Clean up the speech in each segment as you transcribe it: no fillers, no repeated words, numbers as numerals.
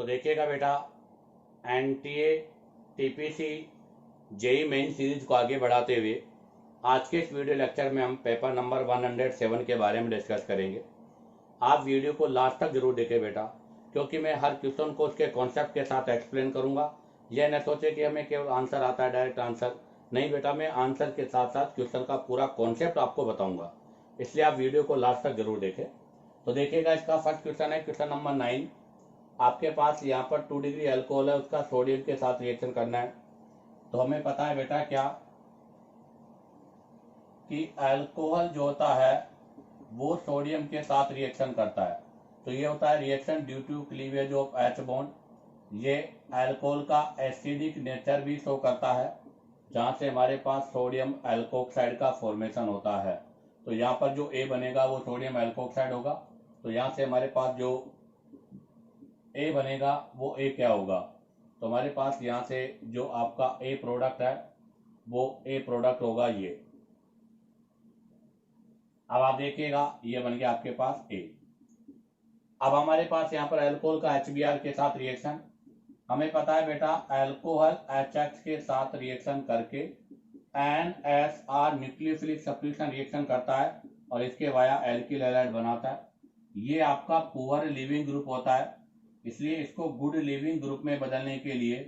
देखिएगा बेटा, NTA, TPC, JEE main series को आगे बढ़ाते हुए आज के इस वीडियो लेक्चर में हम पेपर नंबर 107 के बारे में डिस्कस करेंगे। आप वीडियो को लास्ट तक जरूर देखें बेटा, क्योंकि मैं हर क्वेश्चन को उसके कॉन्सेप्ट के साथ एक्सप्लेन करूंगा। यह न सोचे कि हमें केवल आंसर आता है, डायरेक्ट आंसर नहीं बेटा, मैं आंसर के साथ साथ क्वेश्चन का पूरा कॉन्सेप्ट आपको बताऊंगा, इसलिए आप वीडियो को लास्ट तक जरूर देखें। तो देखिएगा, इसका फर्स्ट क्वेश्चन है क्वेश्चन नंबर 9। आपके पास यहाँ पर 2 डिग्री अल्कोहल है, उसका सोडियम के साथ रिएक्शन करना है। तो हमें पता है बेटा क्या कि अल्कोहल जो होता है वो सोडियम के साथ रिएक्शन करता है। तो ये होता है reaction due to cleavage of H bond. ये अल्कोहल का एसिडिक नेचर भी शो करता है, जहां से हमारे पास सोडियम अल्कोक्साइड का फॉर्मेशन होता है। तो यहाँ पर जो A बनेगा वो सोडियम अल्कोक्साइड होगा। तो यहाँ से हमारे पास जो A बनेगा वो A क्या होगा? तो हमारे पास यहाँ से जो आपका A प्रोडक्ट है वो A प्रोडक्ट होगा ये। अब आप देखिएगा, ये बन गया आपके पास A। अब हमारे पास यहाँ पर अल्कोहल का HBr के साथ रिएक्शन। हमें पता है बेटा, अल्कोहल HX के साथ रिएक्शन करके NSR न्यूक्लियोफिलिक सब्स्टिट्यूशन रिएक्शन करता है और इसके वाया एल्किल हैलाइड बनाता है। ये आपका पुअर लिविंग ग्रुप होता है, इसलिए इसको गुड लिविंग ग्रुप में बदलने के लिए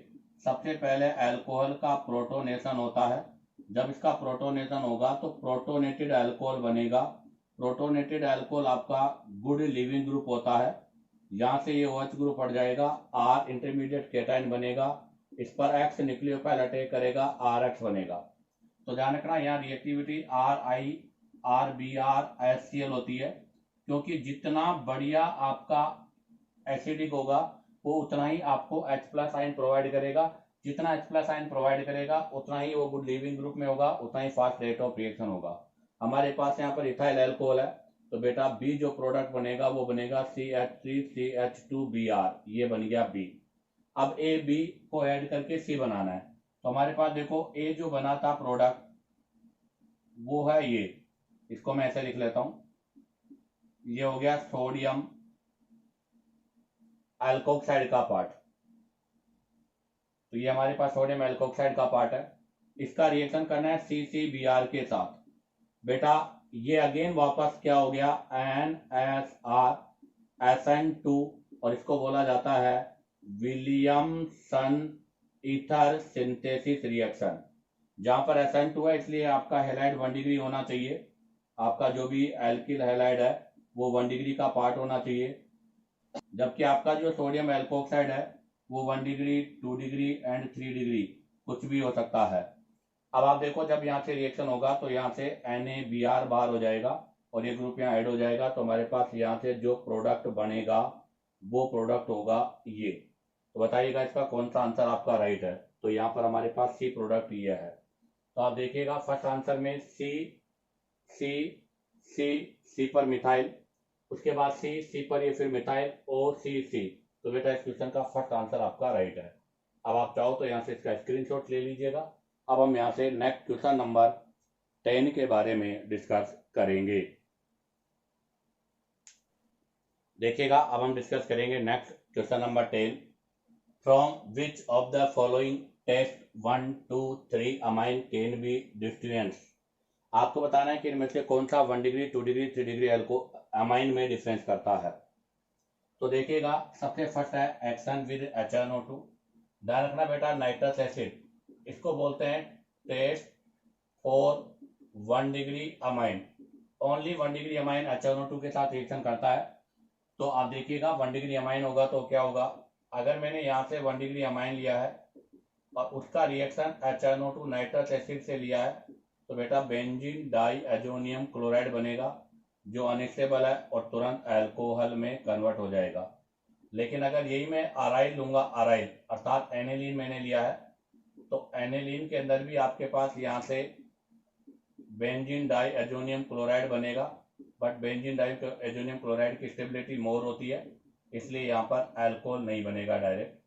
सबसे पहले अल्कोहल का प्रोटोनेशन होता है। जब इसका प्रोटोनेशन होगा तो प्रोटोनेटेड अल्कोहल बनेगा। प्रोटोनेटेड अल्कोहल आपका गुड लिविंग ग्रुप होता है। यहाँ से ये OH ग्रुप हट जाएगा, R इंटरमीडिएट केटाइन बनेगा, इस पर X न्यूक्लियोफाइल अटैक करेगा, RX बनेगा। तो ध्यान रखना, यहाँ रिएक्टिविटी RiRBr होती है, क्योंकि जितना बढ़िया आपका एसिडिक होगा वो उतना ही आपको H+ आयन प्रोवाइड करेगा। जितना H+ आयन प्रोवाइड करेगा उतना ही वो गुड लिविंग ग्रुप में होगा, उतना ही फास्ट रेट ऑफ रिएक्शन होगा। हमारे पास यहाँ पर इथाइल अल्कोहल है, तो बेटा B जो प्रोडक्ट बनेगा वो बनेगा CH3CH2Br, ये बन गया B। अब A B को ऐड करके C बनाना है। तो हमारे पास देखो A जो बना था प्रोडक्ट वो है ये, इसको मैं ऐसे लिख लेता हूं, ये हो गया सोडियम अल्कोक्साइड का पार्ट। तो ये हमारे पास सोडियम अल्कोक्साइड का पार्ट है, इसका रिएक्शन करना है CCBr के साथ। बेटा ये अगेन वापस क्या हो गया, NSR SN2, और इसको बोला जाता है विलियमसन ईथर सिंथेसिस रिएक्शन। जहां पर SN2 है इसलिए आपका हैलाइड 1 डिग्री होना चाहिए, आपका जो भी एल्किल हैलाइड है वो 1 डिग्री का पार्ट होना चाहिए, जबकि आपका जो सोडियम अल्कोक्साइड है वो 1 डिग्री, 2 डिग्री एंड 3 डिग्री कुछ भी हो सकता है। अब आप देखो, जब यहाँ से रिएक्शन होगा तो यहाँ से NaBr बाहर हो जाएगा और ये ग्रुप यहाँ ऐड हो जाएगा। तो हमारे पास यहाँ से जो प्रोडक्ट बनेगा वो प्रोडक्ट होगा ये। तो बताइएगा इसका कौन सा आंसर आपका राइट है? तो यहाँ पर हमारे पास C प्रोडक्ट ये है। तो आप देखिएगा फर्स्ट आंसर में C C C C पर मिथाइल, उसके बाद C पर ये फिर मिथाइल OCC। तो बेटा इस क्वेश्चन का फर्स्ट आंसर आपका राइट है। अब आप चाहो तो यहाँ से इसका स्क्रीनशॉट ले लीजिएगा। अब हम यहाँ से नेक्स्ट क्वेश्चन नंबर 10 के बारे में डिस्कस करेंगे। देखिएगा, अब हम डिस्कस करेंगे next question number 10। From which of the following test 1 2 3 amine can be difference. आपको बताना है कि इनमें से कौन सा 1 डिग्री, 2 डिग्री, 3 डिग्री अमाइन में डिफरेंस करता है। तो देखिएगा, सबसे फर्स्ट है एक्शन विद HNO2। ध्यान रखना बेटा, नाइट्रस एसिड, इसको बोलते हैं test for 1 degree amine. Only 1 degree amine HNO2 के साथ रिएक्शन करता है। तो आप देखिएगा 1 डिग्री अमाइन होगा तो क्या होगा, अगर मैंने यहाँ से 1 डिग्री अमाइन लिया है और उसका रिएक्शन HNO2 नाइट्रस एसिड से लिया है, तो बेटा बेंजीन डाई एजोनियम क्लोराइड बनेगा, जो अनस्टेबल है और तुरंत अल्कोहल में कन्वर्ट हो जाएगा। लेकिन अगर यही मैं अराइल लूंगा, अराइल अर्थात एनिलीन मैंने लिया है, तो एनिलीन के अंदर भी आपके पास यहाँ से बेंजीन डाई एजोनियम क्लोराइड बनेगा, but benzene diazonium chloride की स्टेबिलिटी मोर होती है, इसलिए यहाँ पर अल्कोहल नहीं बनेगा डायरेक्ट।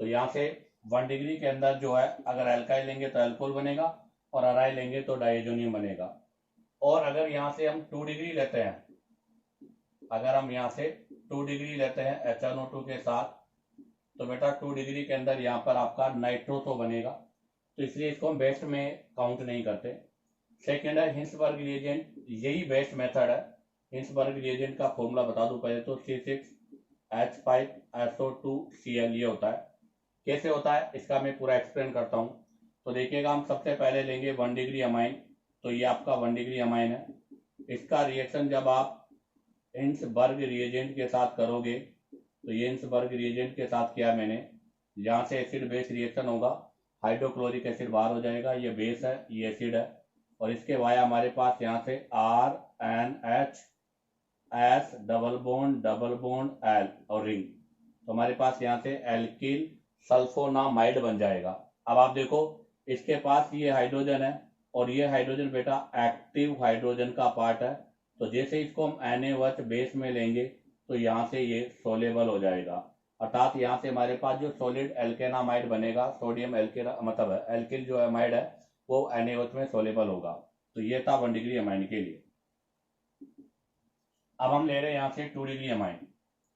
तो यहाँ से 1 डिग्री के अंदर जो है, अगर अल्काइल लेंगे तो अल्कोहल बनेगा और अराइल लेंगे तो डाइएजोनियम बनेगा। और अगर यहाँ से हम 2 डिग्री लेते हैं, अगर हम यहाँ से 2 डिग्री लेते हैं HNO2 के साथ, तो बेटा 2 डिग्री के अंदर यहाँ पर आपका नाइट्रो तो बनेगा, तो इसलिए इसको हम बेस्ट में काउंट नहीं करते। सेकेंड है हिंसबर्ग रिएजेंट, यही बेस्ट मेथड है। हिंसबर्ग रिएजेंट का फॉर्मूला बता दूं पहले तो C6H5SO2Cl ये होता है। कैसे होता है इसका मैं पूरा एक्सप्लेन करता हूँ। तो देखिएगा, हम सबसे पहले लेंगे 1 डिग्री अमाइन, तो ये आपका 1 डिग्री अमाइन है। इसका रिएक्शन जब आप हिंसबर्ग रिएजेंट के साथ करोगे, तो ये हिंसबर्ग रिएजेंट के साथ किया मैंने, यहाँ से एसिड बेस रिएक्शन होगा, हाइड्रोक्लोरिक एसिड बाहर हो जाएगा, ये बेस है ये एसिड है, और इसके वाया हमारे पास यहाँ से RNH S double bond L और रिंग, तो हमारे पास यहाँ से एल्किल सल्फोनामाइड बन जाएगा। अब आप देखो इसके पास ये हाइड्रोजन है और ये हाइड्रोजन बेटा एक्टिव हाइड्रोजन का पार्ट है, तो जैसे इसको हम NaOH बेस में लेंगे तो यहाँ से ये सोलेबल हो जाएगा, अर्थात यहाँ से हमारे पास जो सॉलिड एल्केनामाइड बनेगा, सोडियम एल्केना मतलब एल्किल जो अमाइड है वो NaOH में सोलेबल होगा। तो ये था 1 डिग्री अमाइन के लिए। अब हम ले रहे हैं यहाँ से 2 डिग्री अमाइन,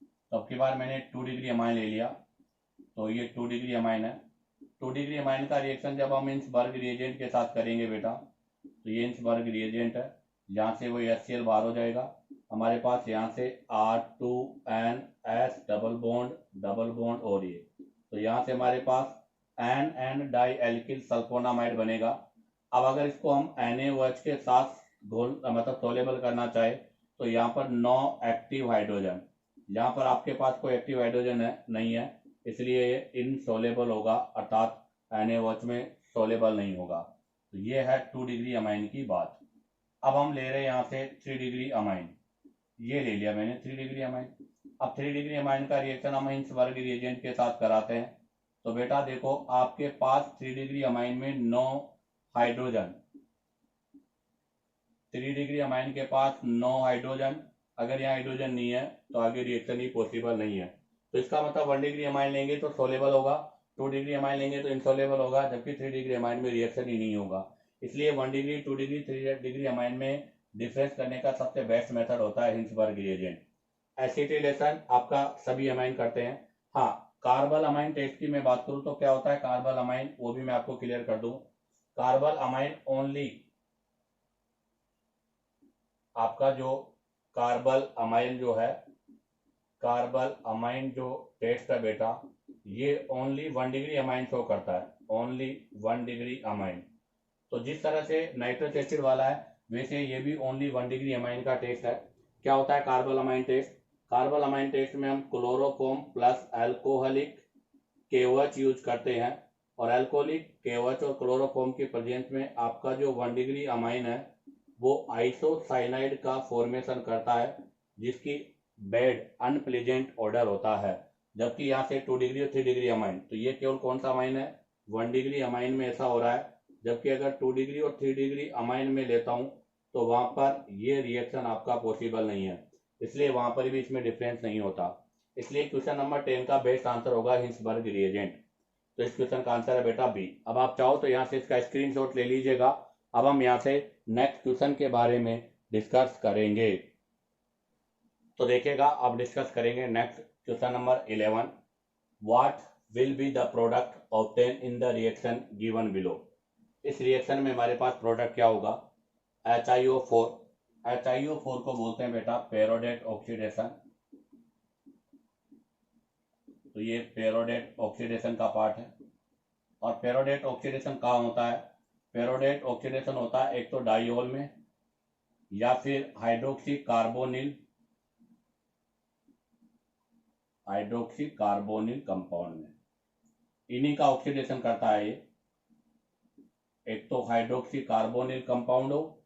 तो अब की बार मैंने 2 डिग्री अमाइन ले लिया, तो ये 2 डिग्री अमाइन है। 2 डिग्री अमाइन का रिएक्शन जब हम हिंसबर्ग रिएजेंट के साथ करेंगे बेटा, तो ये हिंसबर्ग रिएजेंट है, यहाँ से वो HCl बाहर हो जाएगा, हमारे पास यहाँ से R2NS डबल बॉन्ड और ये, तो यहाँ से हमारे पास NN डाई एल्किल सल्फोनामाइड बनेगा। अब अगर इसको हम NaOH के साथ घोल मतलब सोलेबल करना चाहे, तो यहाँ पर नो एक्टिव हाइड्रोजन, यहाँ पर आपके पास कोई एक्टिव हाइड्रोजन है नहीं है, इसलिए ये इनसोलेबल होगा, अर्थात NaOH में सोलेबल नहीं होगा। तो ये है 2 डिग्री अमाइन की बात। अब हम ले रहे हैं यहाँ से 3 डिग्री अमाइन, ये ले लिया मैंने 3 डिग्री अमाइन। अब 3 डिग्री अमाइन का रिएक्शन हम हिंसबर्ग रिएजेंट के साथ कराते हैं, तो बेटा देखो आपके पास 3 डिग्री अमाइन में 9 हाइड्रोजन, 3 डिग्री अमाइन के पास 9 हाइड्रोजन, अगर यहाँ हाइड्रोजन नहीं है तो आगे रिएक्शन ही पॉसिबल नहीं है। तो इसका मतलब 1 डिग्री अमाइन लेंगे तो सोलेबल होगा, 2 डिग्री अमाइन लेंगे तो इनसोलेबल होगा, जबकि 3 डिग्री अमाइन में रिएक्शन ही नहीं होगा। इसलिए 1 डिग्री 2 डिग्री 3 डिग्री अमाइन में डिफरेंस करने का सबसे बेस्ट मेथड होता है हिंसबर्ग रिएजेंट। एसिटिलेशन आपका सभी अमाइन करते हैं। हाँ, कार्बल अमाइन टेस्ट की मैं बात करूं तो क्या होता है कार्बल अमाइन, वो भी मैं आपको क्लियर कर दूं। कार्बल अमाइन ओनली आपका जो कार्बल अमाइन जो है, कार्बल अमाइन जो टेस्ट है बेटा, ये ओनली 1 डिग्री अमाइन शो करता है, ओनली 1 डिग्री अमाइन। तो जिस तरह से नाइट्रस एसिड वाला है वैसे ये भी ओनली 1 डिग्री अमाइन का टेस्ट है। क्या होता है carbylamine test? Carbylamine test में हम chloroform plus alcoholic KOH use करते हैं, और अल्कोहलिक KOH और क्लोरोफॉर्म के प्रेजेंस में आपका जो 1 डिग्री अमाइन है वो आइसोसाइनाइड का फॉर्मेशन करता है, जिसकी बैड अनप्लेजेंट ऑर्डर होता है। जबकि यहाँ से 2 डिग्री और 3 डिग्री अमाइन, तो ये केवल कौन सा अमाइन है? 1 डिग्री अमाइन में ऐसा हो रहा है। जबकि अगर 2 डिग्री और 3 डिग्री अमाइन में लेता हूँ तो वहां पर ये रिएक्शन आपका पॉसिबल नहीं है, इसलिए वहां पर भी इसमें डिफरेंस नहीं होता। इसलिए क्वेश्चन नंबर 10 का बेस्ट आंसर होगा हिंसबर्ग रिएजेंट। तो इस क्वेश्चन का आंसर है बेटा बी। अब आप चाहो तो यहाँ से इसका स्क्रीनशॉट ले लीजिएगा। अब हम यहाँ से नेक्स्ट क्वेश्चन के बारे में डिस्कस करेंगे। तो देखिएगा, अब डिस्कस करेंगे next question number 11। What will be the product obtain in the reaction given below. इस रिएक्शन में हमारे पास प्रोडक्ट क्या होगा? HiO4। HiO4 को बोलते हैं बेटा पेरोडेट ऑक्सीडेशन। तो ये पेरोडेट ऑक्सीडेशन का पार्ट है। और पेरोडेट ऑक्सीडेशन कहाँ होता है? पेरोडेट ऑक्सीडेशन होता है एक तो डाइओल में या फिर हाइड्रोक्सी कार्बोनिल कंपाउंड में, इन्हीं का ऑक्सीडेशन करता है ये। एक तो हाइड्रोक्सी कार्बोनिल कंपाउंड हो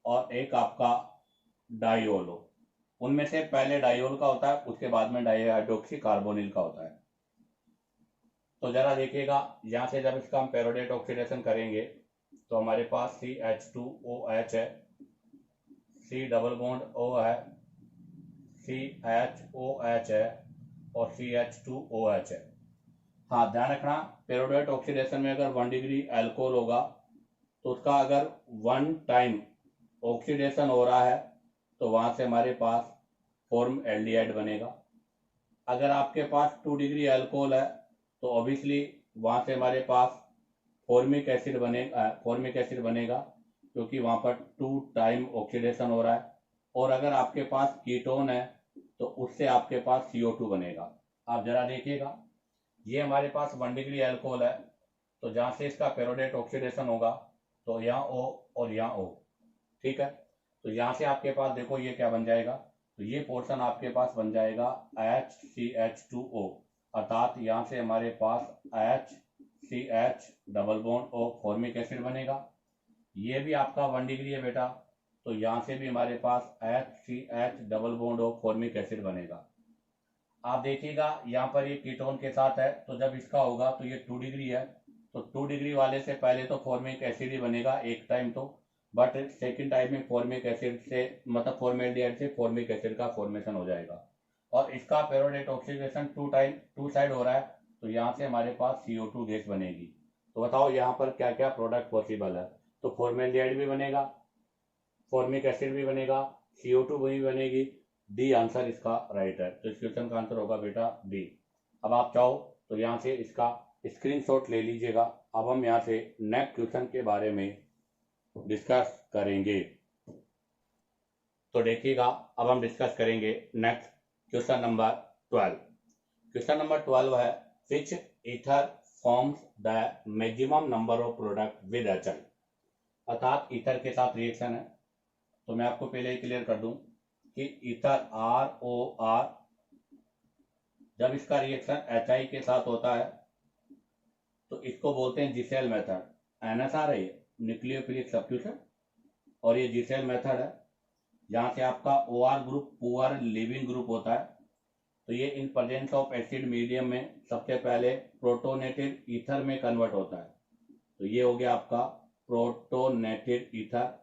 और एक आपका डाइओल हो, उनमें से पहले डाइओल का होता है, उसके बाद में हाइड्रोक्सी कार्बोनिल का होता है। तो जरा देखिएगा, यहाँ से जब इसका हम पेरोडेट ऑक्सीडेशन करेंगे तो हमारे पास CH2OH है, C डबल बॉन्ड O है, CHOH है और CH2OH है। हाँ, ध्यान रखना, पेरोडेट ऑक्सीडेशन में अगर 1 डिग्री अल्कोहल होगा तो उसका अगर 1 टाइम ऑक्सीडेशन हो रहा है तो वहां से हमारे पास फॉर्म एल्डिहाइड बनेगा। अगर आपके पास 2 डिग्री अल्कोहल है तो ऑब्वियसली वहां से हमारे पास फॉर्मिक एसिड बनेगा क्योंकि वहां पर 2 टाइम ऑक्सीडेशन हो रहा है। और अगर आपके पास कीटोन है तो उससे आपके पास CO2 बनेगा। आप जरा देखिएगा, ये हमारे पास 1 डिग्री अल्कोहल है तो जहां से इसका पेरोडेट ऑक्सीडेशन होगा तो यहाँ O और यहाँ O, ठीक है। तो यहाँ से आपके पास देखो ये क्या बन जाएगा, तो ये पोर्शन आपके पास बन जाएगा HCH2O, अर्थात यहाँ से हमारे पास HCH double bond O formic acid बनेगा। ये भी आपका 1 डिग्री है बेटा, तो यहाँ से भी हमारे पास HCH double bond O formic acid बनेगा। आप देखिएगा यहाँ पर ये कीटोन के साथ है तो जब इसका होगा तो ये 2 डिग्री है, तो 2 डिग्री वाले से पहले तो फॉर्मिक एसिड ही बनेगा एक टाइम तो, बट सेकंड टाइम में फॉर्मिक एसिड से मतलब फॉर्मेल्डिहाइड से फॉर्मिक एसिड का फॉर्मेशन हो जाएगा। और इसका पेरोडेट ऑक्सीडेशन 2 साइड हो रहा है तो यहाँ से हमारे पास CO2 गैस बनेगी। तो बताओ यहाँ पर क्या क्या प्रोडक्ट पॉसिबल है, तो फॉर्मेल्डिहाइड भी बनेगा, फॉर्मिक एसिड भी बनेगा, CO2 भी बनेगी। डी आंसर इसका राइट है, तो इस क्वेश्चन का आंसर होगा बेटा डी। अब आप चाहो तो यहाँ से इसका स्क्रीनशॉट ले लीजिएगा। अब हम यहाँ से नेक्स्ट क्वेश्चन के बारे में डिस्कस करेंगे। तो देखिएगा, अब हम डिस्कस करेंगे next question number 12। Question number 12 है which ether forms the maximum number of product with HI, अर्थात ईथर के साथ रिएक्शन है। तो मैं आपको पहले ही क्लियर कर दूं कि ईथर ROR जब इसका रिएक्शन HI के साथ होता है तो इसको बोलते हैं जीसेल मेथड। NSR है ये, न्यूक्लियोफिलिक सब्स्टिट्यूशन, और ये जीसेल मेथड है। जहां से आपका OR group poor leaving group होता है, तो ये in presence of acid medium में सबसे पहले प्रोटोनेटेड ईथर में कन्वर्ट होता है। तो ये हो गया आपका प्रोटोनेटेड ईथर।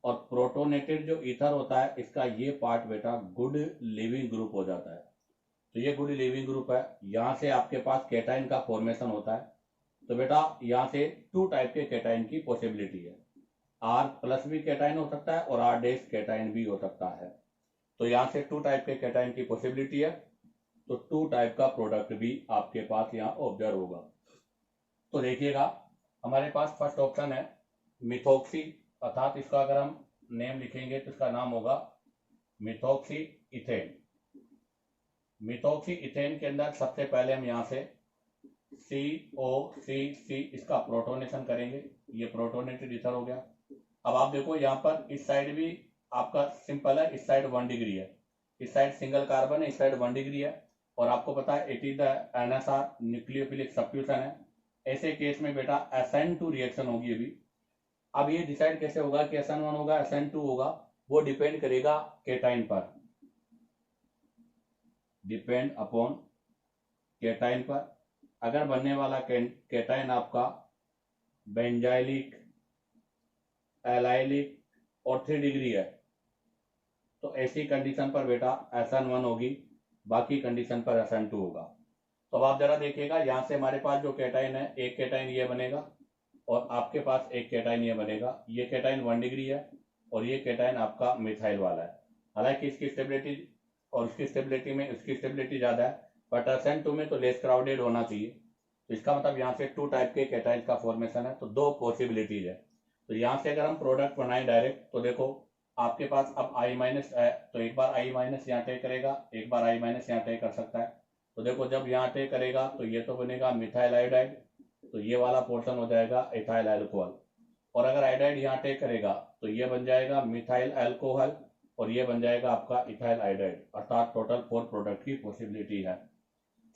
और प्रोटोनेटेड जो ईथर होता है इसका ये पार्ट बेटा गुड लिविंग ग्रुप हो जाता है। तो ये गुड लिविंग ग्रुप है, यहाँ से आपके पास कैटाइन का फॉर्मेशन होता है। तो बेटा यहाँ से 2 टाइप के कैटाइन की पॉसिबिलिटी है, R प्लस भी कैटाइन हो सकता है और R डैश कैटाइन भी हो सकता है। तो यहाँ से 2 टाइप के कैटाइन की पॉसिबिलिटी है, तो 2 टाइप का प्रोडक्ट भी आपके पास यहाँ ऑब्जर्व होगा। तो देखिएगा, हमारे पास फर्स्ट ऑप्शन है मिथोक्सी, अर्थात इसका अगर हम नेम लिखेंगे तो इसका नाम होगा मिथोक्सी इथेन। मिथोक्सी इथेन के अंदर सबसे पहले हम यहाँ से COCC इसका प्रोटोनेशन करेंगे, ये प्रोटोनेटेड ईथर हो गया। अब आप देखो यहाँ पर इस साइड भी आपका सिंपल है, इस साइड 1 डिग्री है, इस साइड सिंगल कार्बन है, इस साइड 1 डिग्री है, और आपको पता है it is the NSR nucleophilic substitution है। ऐसे केस में बेटा SN2 रिएक्शन होगी अभी। अब ये डिसाइड कैसे होगा कि SN1 होगा SN2 होगा, वो डिपेंड करेगा कैटाइन पर, डिपेंड अपॉन कैटाइन पर। अगर बनने वाला कैटाइन आपका बेंजाइलिक, एलाइलिक और 3 डिग्री है तो ऐसी कंडीशन पर बेटा SN1 होगी, बाकी कंडीशन पर SN2 होगा। तो अब आप जरा देखिएगा, यहाँ से हमारे पास जो कैटाइन है, एक कैटाइन ये बनेगा और आपके पास एक कैटाइन ये बनेगा। ये कैटाइन 1 डिग्री है और ये कैटाइन आपका मिथाइल वाला है। हालांकि इसकी स्टेबिलिटी और उसकी स्टेबिलिटी में उसकी स्टेबिलिटी ज़्यादा है, बट SN2 में तो लेस क्राउडेड होना चाहिए। तो इसका मतलब यहाँ से 2 टाइप के कैटाइन का फॉर्मेशन है, तो 2 पॉसिबिलिटीज है। तो यहाँ से अगर हम प्रोडक्ट बनाए डायरेक्ट, तो देखो आपके पास अब I माइनस है, तो एक बार I माइनस यहाँ टे करेगा, एक बार I माइनस यहाँ टे कर सकता है। तो देखो जब यहाँ टे करेगा तो ये तो बनेगा मिथाइल आयोडाइड, तो ये वाला पोर्शन हो जाएगा इथाइल अल्कोहल। और अगर आयोडाइड यहाँ टे करेगा तो ये बन जाएगा मिथाइल अल्कोहल और ये बन जाएगा आपका इथाइल आयोडाइड, अर्थात टोटल 4 प्रोडक्ट की पॉसिबिलिटी है।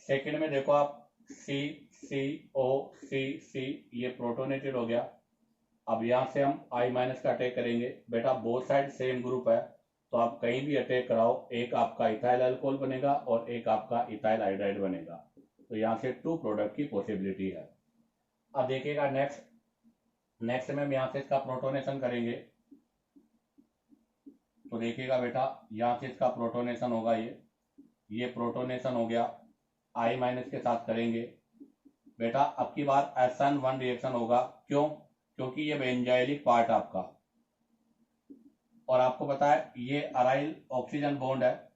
सेकेंड में देखो आप CCOCC, ये प्रोटोनेटेड हो गया। अब यहाँ से हम I माइनस का अटैक करेंगे, बेटा बोथ साइड सेम ग्रुप है तो आप कहीं भी अटैक कराओ, एक आपका इथाइल अल्कोहल बनेगा और एक आपका इथाइल आयोडाइड बनेगा। तो यहाँ से 2 प्रोडक्ट की पॉसिबिलिटी है। अब देखिएगा नेक्स्ट में हम यहाँ से इसका प्रोटोनेशन करेंगे। तो देखिएगा बेटा, यहाँ से इसका प्रोटोनेशन होगा, ये प्रोटोनेशन हो गया, I माइनस के साथ करेंगे। बेटा अब की बार SN1 रिएक्शन होगा, क्यों? क्योंकि ये बेंजाइलिक पार्ट आपका, और आपको पता है ये अराइल ऑक्सीजन बॉन्ड है,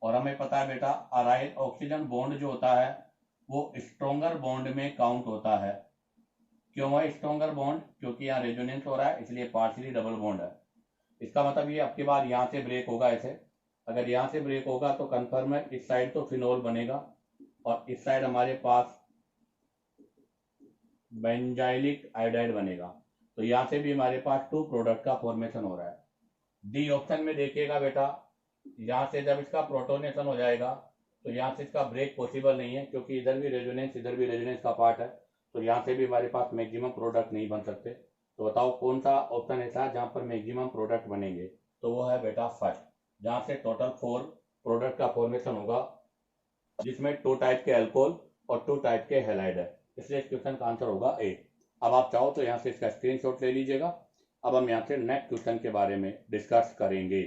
और हमें पता है बेटा अराइल ऑक्सीजन बॉन्ड जो होता है वो स्ट्रोंगर बॉन्ड में काउंट होता है। क्यों है स्ट्रोंगर बॉन्ड? क्योंकि यहाँ रेजोनेंस हो रहा है, इसलिए पार्शियली डबल बॉन्ड है। इसका मतलब ये अब की बार यहाँ से ब्रेक होगा ऐसे, अगर यहाँ से ब्रेक होगा तो कंफर्म है इस साइड तो फिनोल बनेगा और इस साइड हमारे पास बेंजाइलिक आयोडाइड बनेगा। तो यहाँ से भी हमारे पास टू प्रोडक्ट का फॉर्मेशन हो रहा है। डी ऑप्शन में देखिएगा बेटा, यहाँ से जब इसका प्रोटोनेशन हो जाएगा तो यहाँ से इसका ब्रेक पॉसिबल नहीं है, क्योंकि इधर भी रेजोनेंस का पार्ट है, तो यहाँ से भी हमारे पास मैक्सिमम प्रोडक्ट नहीं बन सकते। तो बताओ कौन सा ऑप्शन ऐसा है जहाँ पर मैक्सिमम प्रोडक्ट बनेंगे? तो वो है बेटा फर्स्ट, जहाँ से टोटल 4 प्रोडक्ट का फॉर्मेशन होगा, जिसमें 2 टाइप के अल्कोहल और 2 टाइप के हैलाइड है। इसलिए इस क्वेश्चन का आंसर होगा ए। अब आप चाहो तो यहाँ से इसका स्क्रीनशॉट ले लीजिएगा। अब हम यहाँ से नेक्स्ट क्वेश्चन के बारे में डिस्कस करेंगे।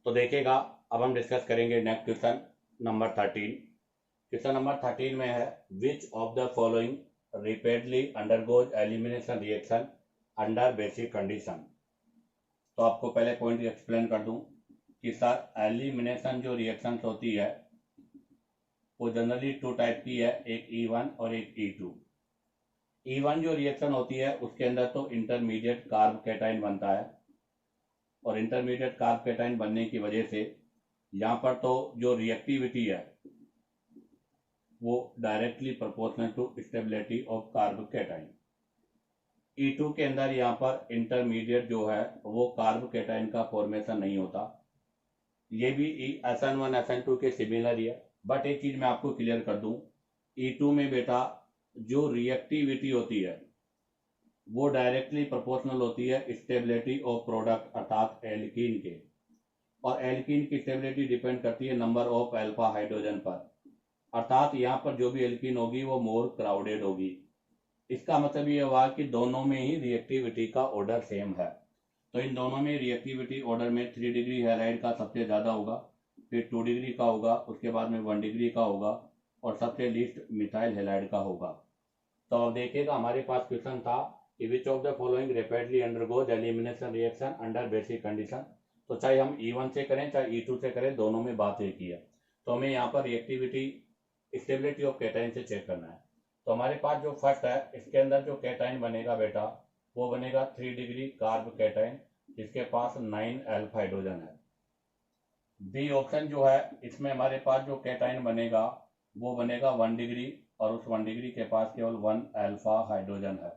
तो देखिएगा, अब हम डिस्कस करेंगे next question number 13। Question number 13 में है विच of the following repeatedly undergoes elimination reaction under basic condition. तो आपको पहले पॉइंट एक्सप्लेन कर दूं कि सर एलिमिनेशन जो रिएक्शंस होती है वो जनरली 2 टाइप की है, एक E1 और एक E2। E1 जो रिएक्शन होती है उसके अंदर तो इंटरमीडिएट कार्ब कैटाइन बनता है, और इंटरमीडिएट कार्ब कैटाइन बनने की वजह से यहाँ पर तो जो रिएक्टिविटी है वो directly proportional to stability of carbocation. E2 के अंदर यहाँ पर इंटरमीडिएट जो है वो कार्ब कैटाइन का फॉर्मेशन नहीं होता। ये भी SN1 SN2 के सिमिलर ही है, बट एक चीज मैं आपको क्लियर कर दूं, E2 में बेटा जो रिएक्टिविटी होती है वो डायरेक्टली प्रोपोर्शनल होती है स्टेबिलिटी ऑफ प्रोडक्ट अर्थात एल्कीन के, और एल्कीन की स्टेबिलिटी डिपेंड करती है नंबर ऑफ अल्फा हाइड्रोजन पर, अर्थात यहाँ पर जो भी एल्कीन होगी वो मोर क्राउडेड होगी। इसका मतलब ये हुआ कि दोनों में ही रिएक्टिविटी का ऑर्डर सेम है। तो इन दोनों में रिएक्टिविटी ऑर्डर में 3 डिग्री हैलाइड का सबसे ज़्यादा होगा, फिर 2 डिग्री का होगा, उसके बाद में 1 डिग्री का होगा, और सबसे लीस्ट मिथाइल हैलाइड का होगा। तो अब देखिएगा हमारे पास क्वेश्चन था कि विच of the following rapidly undergoes elimination reaction under basic condition. तो चाहे हम E1 से करें चाहे E2 से करें, दोनों में बात एक ही है। तो हमें यहाँ पर रिएक्टिविटी स्टेबिलिटी ऑफ कैटाइन से चेक करना है। तो हमारे पास जो फर्स्ट है इसके अंदर जो कैटाइन बनेगा बेटा वो बनेगा 3 डिग्री कार्ब कैटाइन, जिसके पास 9 अल्फा हाइड्रोजन है। बी ऑप्शन जो है इसमें हमारे पास जो कैटाइन बनेगा वो बनेगा 1 डिग्री, और उस 1 डिग्री के पास केवल 1 अल्फा हाइड्रोजन है।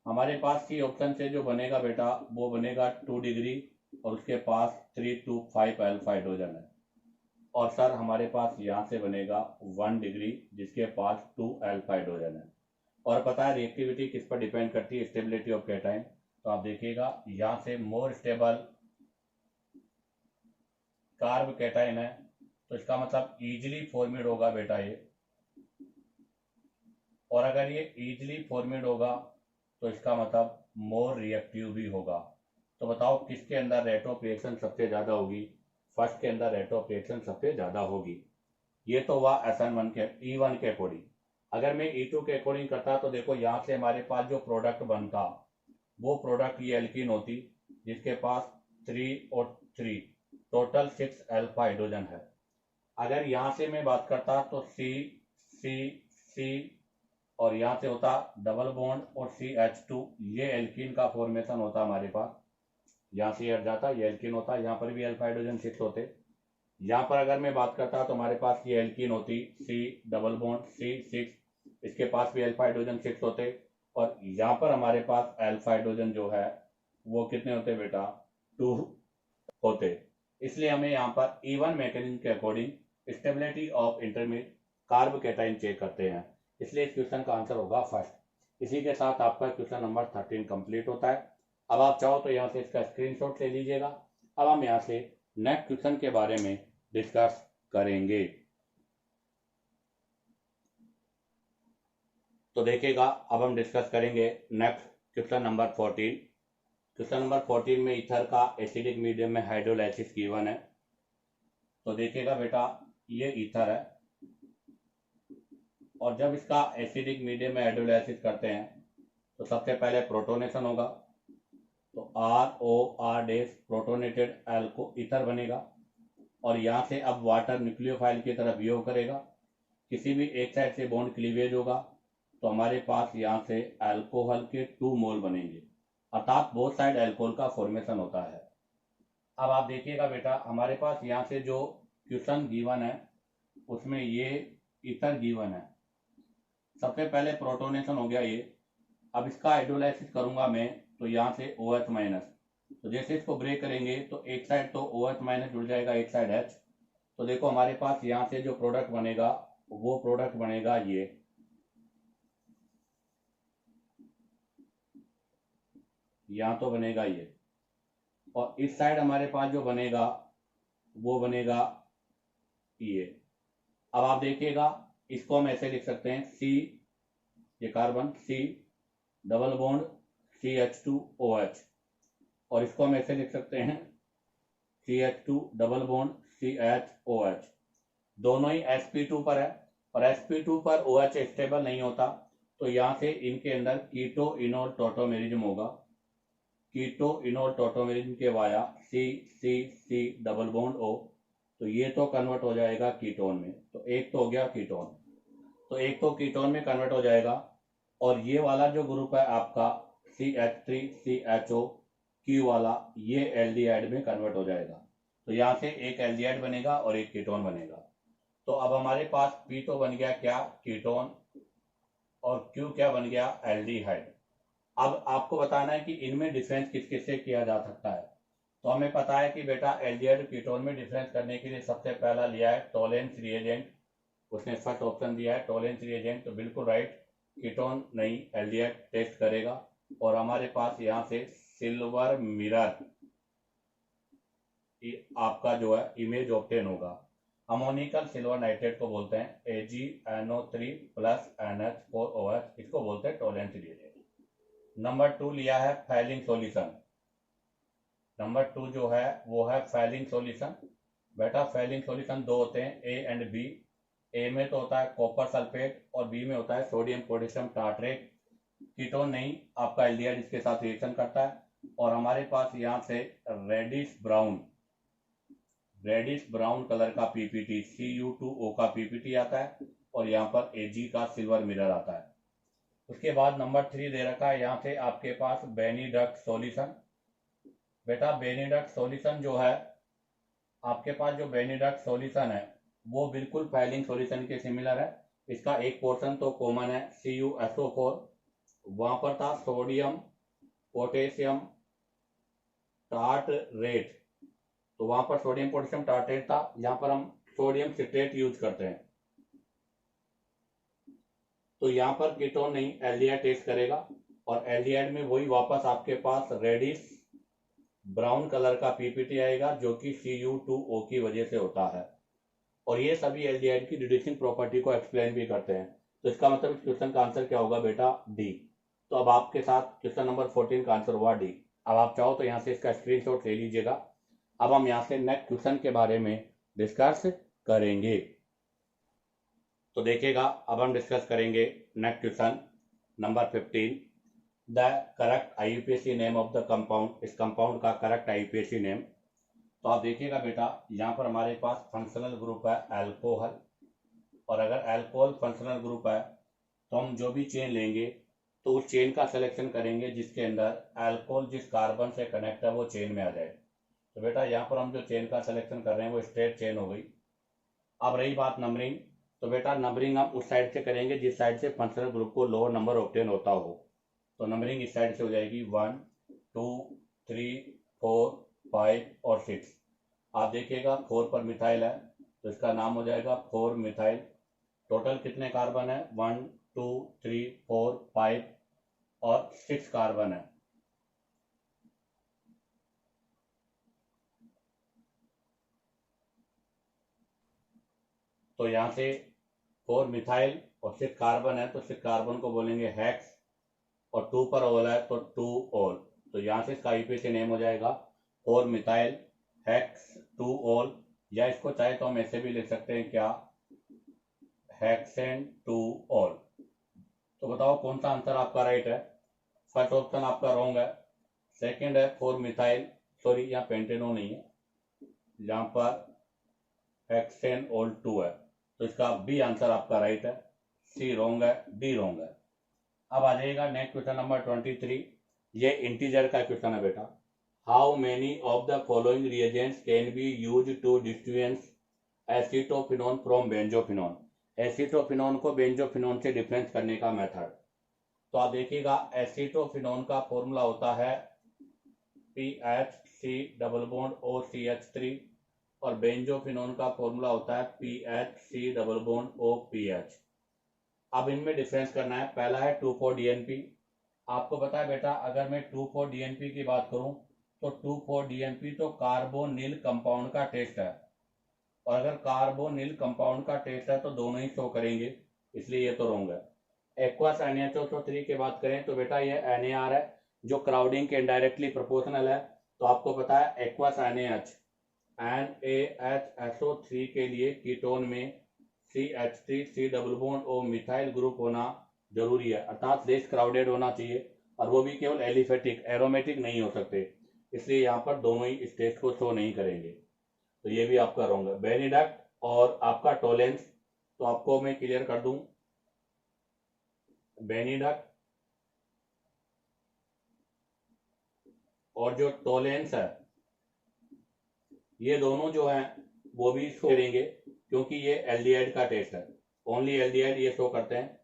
हमारे पास सी ऑप्शन से जो बनेगा बेटा वो बनेगा 2 डिग्री और उसके पास 3 to 5 अल्फा हाइड्रोजन है। और सर हमारे पास यहाँ से बनेगा 1 डिग्री जिसके पास 2 अल्फा हाइड्रोजन है। और पता है रिएक्टिविटी किस पर डिपेंड करती है? Stability of cation. तो आप देखिएगा यहाँ से मोर स्टेबल कार्ब कैटाइन है, तो इसका मतलब इजीली फॉर्मेड होगा बेटा ये, और अगर ये इजीली फॉर्मेड होगा तो इसका मतलब मोर रिएक्टिव भी होगा। तो बताओ किसके अंदर रेट ऑफ रिएक्शन सबसे ज्यादा होगी? फर्स्ट के अंदर रेट ऑफ रिएक्शन सबसे ज्यादा होगी। ये तो हुआ SN1 के E1 के अकॉर्डिंग। अगर मैं E2 के अकॉर्डिंग करता तो देखो यहाँ से हमारे पास जो प्रोडक्ट बनता वो प्रोडक्ट ये एल्कीन होती, जिसके पास 3 और 3 टोटल 6 अल्फा हाइड्रोजन है। अगर यहाँ से मैं बात करता तो C C C और यहाँ से होता डबल बॉन्ड और CH2, ये एल्कीन का फॉर्मेशन होता हमारे पास। यहाँ से हट जाता ये एल्कीन होता, यहाँ पर भी अल्फा हाइड्रोजन 6 होते। यहाँ पर अगर मैं बात करता तो हमारे पास ये एल्कीन होती C डबल बॉन्ड C6, इसके पास भी अल्फा हाइड्रोजन 6 होते, और यहाँ पर हमारे पास अल्फा हाइड्रोजन जो है वो कितने होते बेटा? 2 होते। इसलिए हमें यहाँ पर E1 मैकेनिज्म के according stability of intermediate carbocation check करते हैं, इसलिए इस क्वेश्चन का आंसर होगा फर्स्ट। इसी के साथ आपका क्वेश्चन नंबर 13 कंप्लीट होता है। अब आप चाहो तो यहाँ से इसका स्क्रीनशॉट ले लीजिएगा। अब हम यहाँ से नेक्स्ट क्वेश्चन के बारे में डिस्कस करेंगे। तो देखिएगा अब हम डिस्कस करेंगे next question number 14। Question number 14 में ईथर का एसिडिक मीडियम में हाइड्रोलाइसिस गिवन है। तो देखिएगा बेटा ये ईथर है, और जब इसका एसिडिक मीडियम में हाइड्रोलाइसिस करते हैं तो सबसे पहले प्रोटोनेशन होगा, तो ROR डैश प्रोटोनेटेड एल्को ईथर बनेगा और यहाँ से अब वाटर न्यूक्लियोफाइल की तरफ बिहेव करेगा, किसी भी एक साइड से बॉन्ड क्लीवेज होगा तो हमारे पास यहाँ से अल्कोहल के 2 मोल बनेंगे, अर्थात बोथ साइड अल्कोहल का फॉर्मेशन होता है। अब आप देखिएगा बेटा, हमारे पास यहाँ से जो क्वेश्चन गिवन है उसमें ये ईथर गिवन है। सबसे पहले प्रोटोनेशन हो गया ये। अब इसका हाइड्रोलाइसिस करूंगा मैं तो यहाँ से OH माइनस, तो जैसे इसको ब्रेक करेंगे तो एक साइड तो OH माइनस जुड़ जाएगा, एक साइड H। तो देखो हमारे पास यहाँ से जो प्रोडक्ट बनेगा वो प्रोडक्ट बनेगा ये, यहाँ तो बनेगा ये, और इस साइड हमारे पास जो बनेगा वो बनेगा ये। अब आप देखिएगा इसको हम ऐसे लिख सकते हैं C, ये carbon C double bond CH2OH, और इसको हम ऐसे लिख सकते हैं CH2 डबल बॉन्ड CHOH। दोनों ही sp2 पर है और sp2 पर OH स्टेबल नहीं होता, तो यहाँ से इनके अंदर कीटो इनोल टोटोमेरिज्म होगा। कीटो इनोल टोटोमेरिज्म के via C double bond O, तो ये तो कन्वर्ट हो जाएगा कीटोन में, तो एक तो हो गया कीटोन, तो एक तो कीटोन में कन्वर्ट हो जाएगा। और ये वाला जो ग्रुप है आपका CH3CHO Q वाला, ये एल्डिहाइड में कन्वर्ट हो जाएगा, तो यहाँ से एक एल्डिहाइड बनेगा और एक कीटोन बनेगा। तो अब हमारे पास P तो बन गया क्या, कीटोन, और Q क्या बन गया, एल्डिहाइड। अब आपको बताना है कि इनमें डिफरेंस किस किस से किया जा सकता है। तो हमें पता है कि बेटा एल्डिहाइड कीटोन में डिफरेंस करने के लिए सबसे पहला लिया है टोलेंस रिएजेंट, उसने फर्स्ट ऑप्शन दिया है टोलेंस रिएजेंट, तो बिल्कुल राइट, कीटोन नहीं एल्डिहाइड टेस्ट करेगा। और हमारे पास यहाँ से सिल्वर मिरर आपका जो है इमेज ऑब्टेन होगा। अमोनिकल सिल्वर नाइट्रेट को बोलते हैं AgNO3 प्लस NH4OH, इसको बोलते हैं टोलेंस रिएजेंट। नंबर 2 लिया है फैलिंग सॉल्यूशन। नंबर 2 जो है वो है फैलिंग सॉल्यूशन। बेटा फैलिंग सॉल्यूशन दो होते हैं, A एंड B। ए में तो होता है कॉपर सल्फेट और बी में होता है सोडियम पोटेशियम टार्ट्रेट। कीटोन नहीं, आपका एल्डिहाइड इसके साथ रिएक्शन करता है। और हमारे पास यहाँ से रेडिश ब्राउन कलर का पीपीटी Cu2O का पीपीटी आता है और यहाँ पर Ag का सिल्वर मिरर आता है। उसके बाद नंबर 3 दे रखा है यहाँ से आपके पास बेनीडक्ट सॉल्यूशन। बेटा बेनीडक्ट सॉल्यूशन जो है आपके पास, जो बेनीडक्ट सॉल्यूशन है वो बिल्कुल फैलिंग सॉल्यूशन के सिमिलर है। इसका एक पोर्शन तो कॉमन है CuSO4, वहां पर था सोडियम पोटेशियम टार्टरेट, तो वहां पर सोडियम पोटेशियम टार्ट्रेट था, यहाँ पर हम सोडियम सिट्रेट यूज करते हैं। तो यहाँ पर कीटोन नहीं एल्डिहाइड टेस्ट करेगा, और एल्डिहाइड में वही वापस आपके पास रेडिश ब्राउन कलर का पीपीटी आएगा जो कि Cu2O की वजह से होता है। और ये सभी एल्डिहाइड की रिड्यूसिंग प्रॉपर्टी को एक्सप्लेन भी करते हैं। तो इसका मतलब इस क्वेश्चन का आंसर क्या होगा बेटा, डी। तो अब आपके साथ क्वेश्चन नंबर 14 का आंसर हुआ डी। अब आप चाहो तो यहाँ से इसका स्क्रीनशॉट ले लीजिएगा। अब हम यहाँ से नेक्स्ट क्वेश्चन के बारे में डिस्कस करेंगे। तो देखिएगा अब हम डिस्कस करेंगे next question number 15, the correct IUPAC name of the compound. इस कंपाउंड का करेक्ट IUPAC नेम। तो आप देखिएगा बेटा, यहाँ पर हमारे पास फंक्शनल ग्रुप है अल्कोहल, और अगर अल्कोहल फंक्शनल ग्रुप है तो हम जो भी चेन लेंगे तो उस चेन का सिलेक्शन करेंगे जिसके अंदर अल्कोहल जिस कार्बन से कनेक्ट है वो चेन में आ जाए। तो बेटा यहाँ पर हम जो चेन का सिलेक्शन कर रहे हैं वो स्ट्रेट चेन हो गई। अब रही बात नंबरिंग, तो बेटा नंबरिंग हम उस साइड से करेंगे जिस साइड से फंक्शनल ग्रुप को लोअर नंबर ऑब्टेन होता हो। तो नंबरिंग इस साइड से हो जाएगी 1 2 3 4 5 और 6। आप देखिएगा 4 पर मिथाइल है तो इसका नाम हो जाएगा 4 मिथाइल। टोटल कितने कार्बन है, 1 2 3 4 5 और 6 कार्बन है। तो यहाँ से 4 मिथाइल और 6 कार्बन है तो 6 कार्बन को बोलेंगे हेक्स, और 2 पर ओल है तो 2 ओल। तो यहाँ से इसका IUPAC नेम हो जाएगा 4 मिथाइल हेक्स 2 ओल, या इसको चाहे तो हम ऐसे भी लिख सकते हैं क्या, हेक्सेन 2 ओल। तो बताओ कौन सा आंसर आपका राइट है। फर्स्ट ऑप्शन आपका रॉन्ग है, सेकेंड है 4 मिथाइल, सॉरी यहाँ पेंटेनॉन नहीं है, यहाँ पर हेक्सेनॉल 2 है, तो इसका बी आंसर आपका राइट है, सी रॉन्ग है, डी रॉन्ग है। अब आ जाएगा नेक्स्ट क्वेश्चन नंबर 23। ये इंटीजर का क्वेश्चन है बेटा। How many of the following reagents can be use to distinguish acetophenone from benzophenone. Acetophenone को बेंजोफिनोन से डिफरेंस करने का मेथड। तो आप देखिएगा एसीटोफिनोन का फॉर्मूला होता है PHC डबल बॉन्ड OCH3 और बेंजोफिनोन का फॉर्मूला होता है PHC डबल बॉन्ड OPH। अब इनमें डिफरेंस करना है। पहला है 2,4-DNP। आपको पता है बेटा, अगर मैं 2,4-DNP की बात करूं तो 2,4-DNP तो कार्बोनिल कंपाउंड का टेस्ट है, और अगर कार्बोनिल कंपाउंड का टेस्ट है तो दोनों ही शो करेंगे, इसलिए ये तो रॉन्ग है। एक्वस NaHO3 की बात करें तो बेटा ये NaR है, जो क्राउडिंग के इनडायरेक्टली प्रोपोर्शनल है। तो आपको पता है एक्वस NaHSO3 के लिए कीटोन में CH3 C double bond O methyl group होना जरूरी है, अर्थात लेस क्राउडेड होना चाहिए, और वो भी केवल एलिफेटिक, एरोमेटिक नहीं हो सकते, इसलिए यहाँ पर दोनों ही इस टेस्ट को शो नहीं करेंगे, तो ये भी आपका रॉन्ग है। बेनिडक्ट और आपका टोलेंस, तो आपको मैं क्लियर कर दूं, बेनिडक्ट और जो टोलेंस है, ये दोनों जो हैं वो भी शो करेंगे, क्योंकि ये एल्डिहाइड का टेस्ट है, ओनली एल्डिहाइड ये शो करते हैं,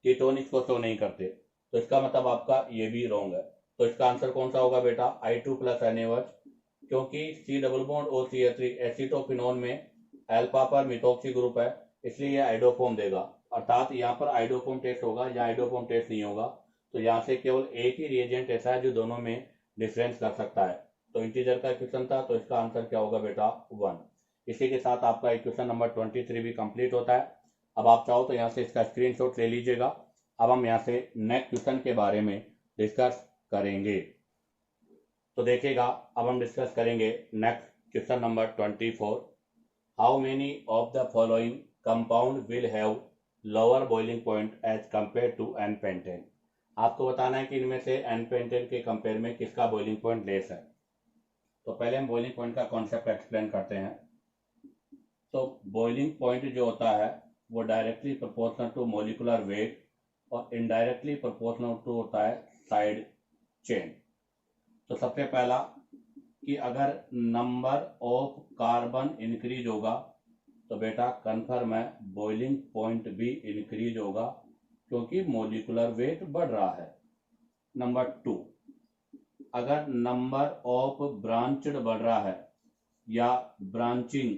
कीटोन इसको शो नहीं करते, तो इसका मतलब आपका ये भी रॉन्ग है। तो इसका आंसर कौन सा होगा बेटा, I2 प्लस NaOH, क्योंकि C double bond OCH3 acetophenone में अल्फा पर मिथोक्सी ग्रुप है, इसलिए ये आइडोफॉर्म देगा, अर्थात यहाँ पर आइडोफॉर्म टेस्ट होगा या आइडोफॉर्म टेस्ट नहीं होगा। तो यहाँ से केवल एक ही रिएजेंट ऐसा है जो दोनों में डिफरेंस कर सकता है। तो इंटीजर का क्वेश्चन था, तो इसका आंसर क्या होगा बेटा, 1। इसी के साथ आपका इक्वेशन नंबर 23 भी कंप्लीट होता है। अब आप चाहो तो यहाँ से इसका स्क्रीनशॉट ले लीजिएगा। अब हम यहाँ से नेक्स्ट क्वेश्चन के बारे में डिस्कस करेंगे। तो देखिएगा, अब हम डिस्कस करेंगे next question number 24। How many of the following compound will have lower boiling point as compare to n pentane. आपको बताना है कि इनमें से एन पेंटेन के कंपेयर में किसका बॉइलिंग पॉइंट लेस है। तो पहले हम बॉइलिंग पॉइंट का कॉन्सेप्ट एक्सप्लेन करते हैं। तो बॉइलिंग पॉइंट जो होता है वो directly proportional to molecular weight और इनडायरेक्टली प्रोपोर्शनल टू होता है साइड चेन। तो सबसे पहला कि अगर नंबर ऑफ कार्बन इंक्रीज होगा तो बेटा कन्फर्म है बॉइलिंग पॉइंट भी इंक्रीज होगा, क्योंकि मोलिकुलर वेट बढ़ रहा है। नंबर 2, अगर नंबर ऑफ ब्रांचड बढ़ रहा है या ब्रांचिंग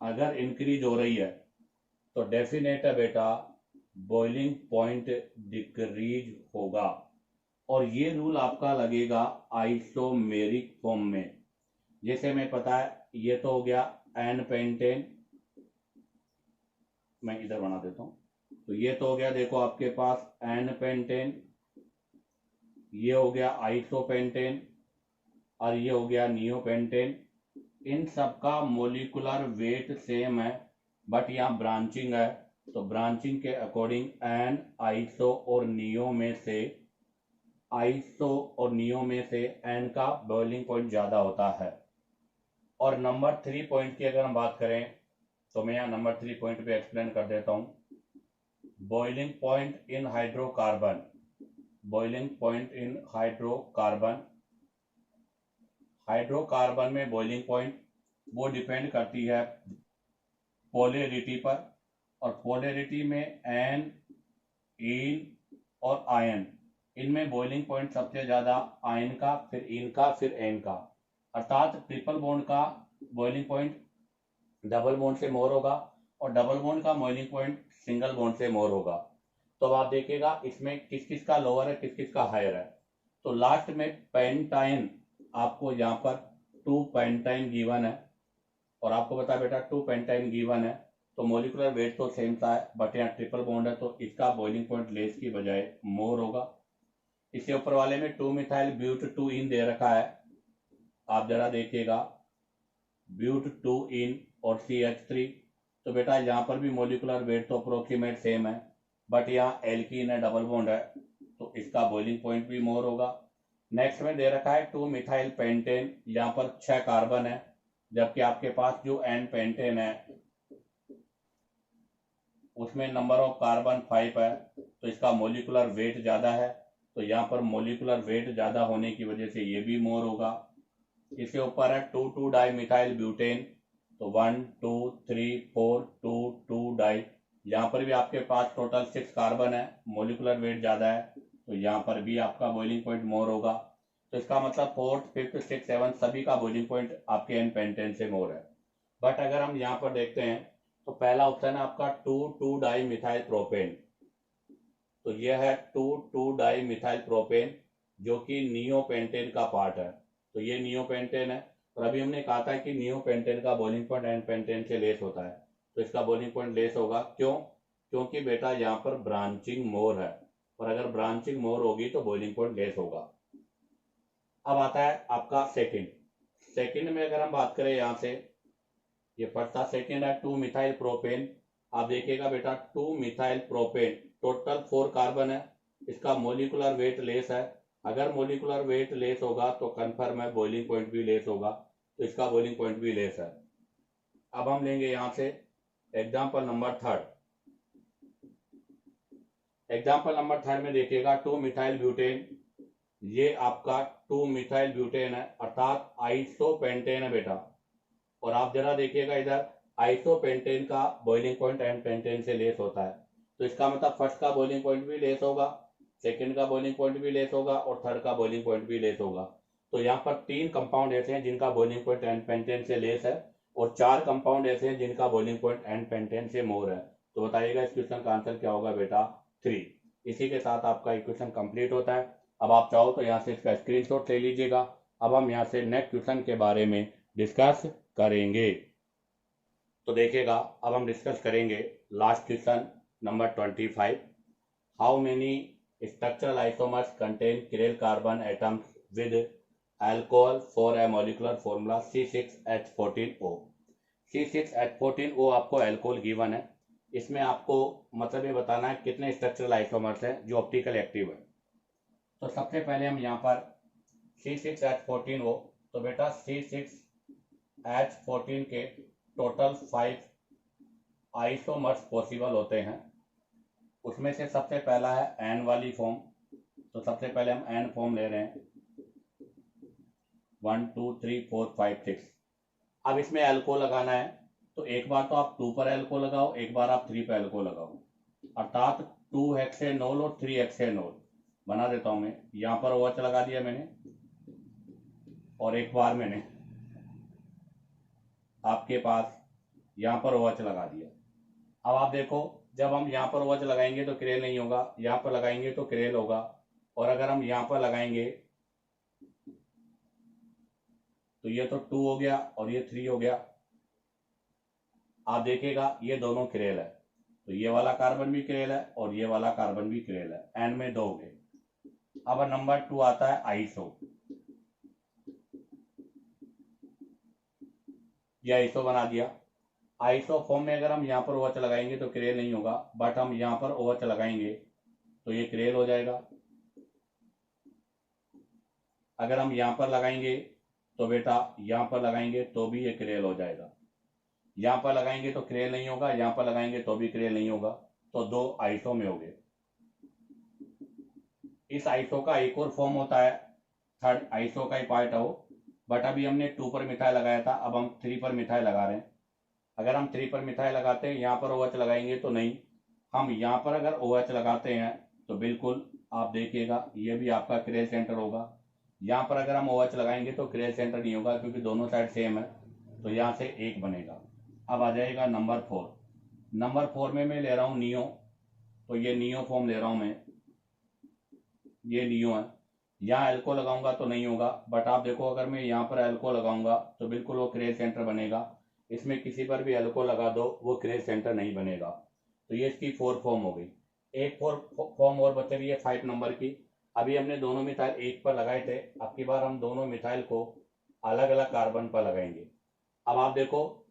अगर इंक्रीज हो रही है तो डेफिनेट है बेटा बॉइलिंग पॉइंट डिक्रीज होगा, और ये रूल आपका लगेगा आइसोमेरिक फॉर्म में। जैसे मैं पता है ये तो हो गया एन पेंटेन, मैं इधर बना देता हूं, तो ये तो हो गया देखो आपके पास एन पेंटेन, ये हो गया आइसोपेंटेन और ये हो गया नियोपेंटेन। इन सबका मोलिकुलर वेट सेम है, बट यहाँ ब्रांचिंग है, तो ब्रांचिंग के अकॉर्डिंग एन आइसो और नियो में से एन का बॉइलिंग पॉइंट ज्यादा होता है। और नंबर 3 पॉइंट की अगर हम बात करें तो मैं यहाँ नंबर 3 पॉइंट पे एक्सप्लेन कर देता हूँ। Boiling point in hydrocarbon, boiling point in hydrocarbon में बॉइलिंग पॉइंट वो डिपेंड करती है पोलैरिटी पर, और पोलैरिटी में एन, इन और आयन, इनमें बॉइलिंग पॉइंट सबसे ज्यादा आयन का, फिर इन का, फिर एन का, अर्थात ट्रिपल बॉन्ड का बॉइलिंग पॉइंट डबल बॉन्ड से मोर होगा और डबल बॉन्ड का बॉइलिंग पॉइंट सिंगल बॉन्ड से मोर होगा। तो अब आप देखिएगा इसमें किस किस का लोअर है, किस किस का हायर है। तो लास्ट में पेंटाइन, आपको यहाँ पर 2 पेंटाइन गिवन है, और आपको पता है बेटा 2 पेंटाइन गिवन है, तो मोलिकुलर वेट तो सेम सा है, बट यहाँ ट्रिपल बॉन्ड है तो इसका बॉइलिंग पॉइंट लेस की बजाय मोर होगा। इससे ऊपर वाले में 2 मिथाइल ब्यूट 2 इन दे रखा है, आप जरा देखिएगा ब्यूट 2 इन और CH3, तो बेटा यहाँ पर भी मोलिकुलर वेट तो अप्रोक्सीमेट सेम है, बट यहाँ एल्कीन है, डबल बॉन्ड है, तो इसका बॉइलिंग पॉइंट भी मोर होगा। नेक्स्ट में दे रखा है 2 मिथाइल पेंटेन, यहाँ पर 6 कार्बन है, जबकि आपके पास जो एन पेंटेन है उसमें नंबर ऑफ कार्बन 5 है, तो इसका मोलिकुलर वेट ज़्यादा है, तो यहाँ पर मोलिकुलर वेट ज़्यादा होने की वजह से ये भी मोर होगा। इसके ऊपर है 2,2 डाई मिथाइल ब्यूटेन, तो 1 2 3 4 2 2 डाई, यहाँ पर भी आपके पास टोटल 6 कार्बन है, मोलिकुलर वेट ज़्यादा है, तो यहाँ पर भी आपका बॉइलिंग पॉइंट मोर होगा। तो इसका मतलब 4th 5th 6th 7th सभी का बॉइलिंग पॉइंट आपके एन पेंटेन से मोर है। बट अगर हम यहाँ पर देखते हैं तो पहला ऑप्शन है आपका 2,2 डाई मिथाइल प्रोपेन, तो यह है 2,2 डाई मिथाइल प्रोपेन जो कि नियोपेंटेन का पार्ट है, तो ये नियोपेंटेन है। और अभी हमने कहा था कि नियोपेंटेन का बॉइलिंग पॉइंट एन पेंटेन से लेस होता है, तो इसका बॉइलिंग पॉइंट लेस होगा। क्यों? क्योंकि बेटा यहाँ पर ब्रांचिंग मोर है, और अगर ब्रांचिंग मोर होगी तो बॉइलिंग पॉइंट लेस होगा। अब आता है आपका सेकंड में अगर हम बात करें यहाँ से, ये फर्स्ट था, सेकंड है 2 मिथाइल प्रोपेन। आप देखिएगा बेटा 2 मिथाइल प्रोपेन टोटल 4 कार्बन है, इसका मोलिकुलर वेट लेस है। अगर मोलिकुलर वेट लेस होगा तो कन्फर्म है बॉइलिंग पॉइंट भी लेस होगा, तो इसका बॉइलिंग पॉइंट भी लेस है। अब हम लेंगे यहाँ से example number third. Example number third में देखिएगा 2 मिथाइल ब्यूटेन, ये आपका 2 मिथाइल ब्यूटेन है, अर्थात आइसोपेंटेन है बेटा। और आप जरा देखिएगा इधर, आइसोपेंटेन का बॉइलिंग पॉइंट एन पेंटेन से लेस होता है, तो इसका मतलब फर्स्ट का बॉइलिंग पॉइंट भी लेस होगा, सेकंड का बॉइलिंग पॉइंट भी लेस होगा, और थर्ड का बॉइलिंग पॉइंट भी लेस होगा। तो यहाँ पर 3 कंपाउंड ऐसे हैं जिनका बॉइलिंग पॉइंट एन पेंटेन से लेस है, और 4 कंपाउंड ऐसे हैं जिनका बॉइलिंग पॉइंट एन पेंटेन से मोर है। तो बताइएगा इस क्वेश्चन का आंसर क्या होगा बेटा? 3। इसी के साथ आपका इक्वेशन कंप्लीट होता है। अब आप चाहो तो यहाँ से इसका स्क्रीनशॉट ले लीजिएगा। अब हम यहाँ से नेक्स्ट क्वेश्चन के बारे में डिस्कस करेंगे। तो देखिएगा, अब हम डिस्कस करेंगे last question number 25। How many structural isomers contain chiral carbon atoms with alcohol for a molecular formula C6H14O। C6H14O आपको अल्कोहल गिवन है, इसमें आपको मतलब ये बताना है कितने स्ट्रक्चरल आइसोमर्स हैं जो ऑप्टिकल एक्टिव है। तो सबसे पहले हम यहाँ पर C6H14O, तो बेटा C6H14 के टोटल 5 आइसोमर्स पॉसिबल होते हैं। उसमें से सबसे पहला है एन वाली फॉर्म, तो सबसे पहले हम एन फॉर्म ले रहे हैं, 1 2 3 4 5 6। अब इसमें एल्को लगाना है, तो एक बार तो आप 2 पर एल्को लगाओ, एक बार आप 3 पर एल्को लगाओ, अर्थात 2 हेक्सेनोल और 3 हेक्सेनोल बना देता हूं मैं। यहां पर OH लगा दिया मैंने, और एक बार मैंने आपके पास यहां पर OH लगा दिया। अब आप देखो, जब हम यहाँ पर OH लगाएंगे तो क्रेल नहीं होगा, यहाँ पर लगाएंगे तो क्रेल होगा, और अगर हम यहाँ पर लगाएंगे तो ये तो 2 हो गया और ये 3 हो गया। आप देखिएगा ये दोनों क्रेल है, तो ये वाला कार्बन भी क्रेल है और ये वाला कार्बन भी क्रेल है, एन में 2 हो गए। अब नंबर 2 आता है आइसो। ये आइसो बना दिया। आइसो फॉर्म में अगर हम यहाँ पर OH लगाएंगे तो क्रेल नहीं होगा, बट हम यहाँ पर OH लगाएंगे तो ये क्रेल हो जाएगा। अगर हम यहाँ पर लगाएंगे तो बेटा यहाँ पर लगाएंगे तो भी ये क्रेल हो जाएगा। यहाँ पर लगाएंगे तो क्रेल नहीं होगा, यहाँ पर लगाएंगे तो भी क्रेल नहीं होगा, तो 2 आइसो में हो गए। इस आइसो का एक और फॉर्म होता है, थर्ड आइसो का ही पार्ट है वो, बट अभी हमने 2 पर मिथाइल लगाया था, अब हम 3 पर मिथाइल लगा रहे हैं। अगर हम 3 पर मिथाइल लगाते हैं, यहाँ पर OH लगाएंगे तो नहीं, हम यहाँ पर अगर OH लगाते हैं तो बिल्कुल आप देखिएगा ये भी आपका क्रेल सेंटर होगा। यहाँ पर अगर हम OH लगाएंगे तो क्रेल सेंटर नहीं होगा, क्योंकि दोनों साइड सेम है, तो यहाँ से 1 बनेगा। अब आ जाएगा नंबर 4। नंबर 4 में मैं ले रहा हूँ नियो, तो ये नियो फॉर्म ले रहा हूँ मैं, ये नियो है। यहाँ एल्को लगाऊंगा तो नहीं होगा, बट आप देखो अगर मैं यहाँ पर एल्को लगाऊंगा तो बिल्कुल वो क्रेल सेंटर बनेगा। इसमें किसी पर भी एल्को लगा दो वो क्रेल सेंटर नहीं बनेगा। तो ये इसकी 4 फॉर्म हो गई। एक 4 फॉर्म और बच रही है 5 नंबर की। अभी हमने दोनों मिथाइल 1 पर लगाए थे, अब की बार हम दोनों मिथाइल को अलग अलग कार्बन पर लगाएंगे। अब आप देखो,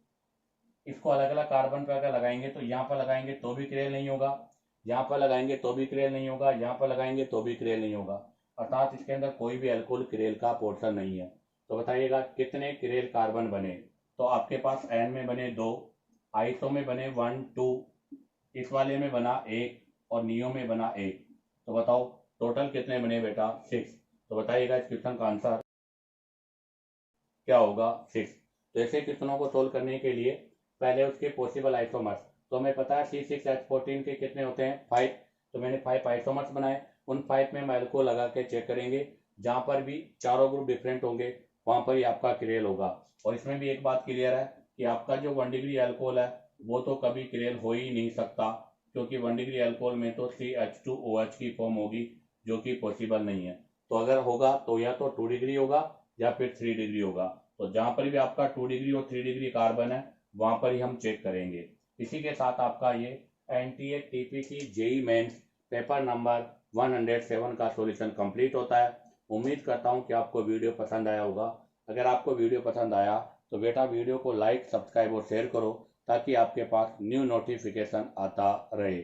इसको अलग अलग कार्बन पर अगर लगाएंगे तो यहाँ पर लगाएंगे तो भी क्रेल नहीं होगा, यहाँ पर लगाएंगे तो भी क्रेल नहीं होगा, यहाँ पर लगाएंगे तो भी क्रेल नहीं होगा, अर्थात इसके अंदर कोई भी अल्कोहल क्रेल का पोर्शन नहीं है। तो बताइएगा कितने क्रेल कार्बन बने। तो आपके पास एन में बने 2, आइसो में बने 1 2, इस वाले में बना 1 और नियो में बना 1। तो बताओ टोटल कितने बने बेटा 6। तो बताइएगा इस क्वेश्चन का आंसर क्या होगा 6। तो ऐसे क्वेश्चनों को सोल्व करने के लिए पहले उसके पॉसिबल आइसोमर्स, तो हमें पता है C6H14 के कितने होते हैं 5। तो मैंने 5 आइसोमर्स बनाए, उन 5 में हम अल्कोहल लगा के चेक करेंगे, जहां पर भी चारों ग्रुप डिफरेंट होंगे वहां पर ही आपका क्रेल होगा। और इसमें भी एक बात क्लियर है कि आपका जो 1 डिग्री अल्कोहल है वो तो कभी क्रेल हो ही नहीं सकता, क्योंकि 1 डिग्री अल्कोहल में तो CH2OH की फॉर्म होगी जो कि पॉसिबल नहीं है। तो अगर होगा तो या तो 2 डिग्री होगा या फिर 3 डिग्री होगा। तो जहां पर भी आपका 2 डिग्री और 3 डिग्री कार्बन है वहां पर ही हम चेक करेंगे। इसी के साथ आपका ये NTA TPC JEE mains paper number 107 का सॉल्यूशन कंप्लीट होता है। उम्मीद करता हूं कि आपको वीडियो पसंद आया होगा। अगर आपको वीडियो पसंद आया तो बेटा वीडियो को लाइक, सब्सक्राइब और शेयर करो ताकि आपके पास न्यू नोटिफिकेशन आता रहे।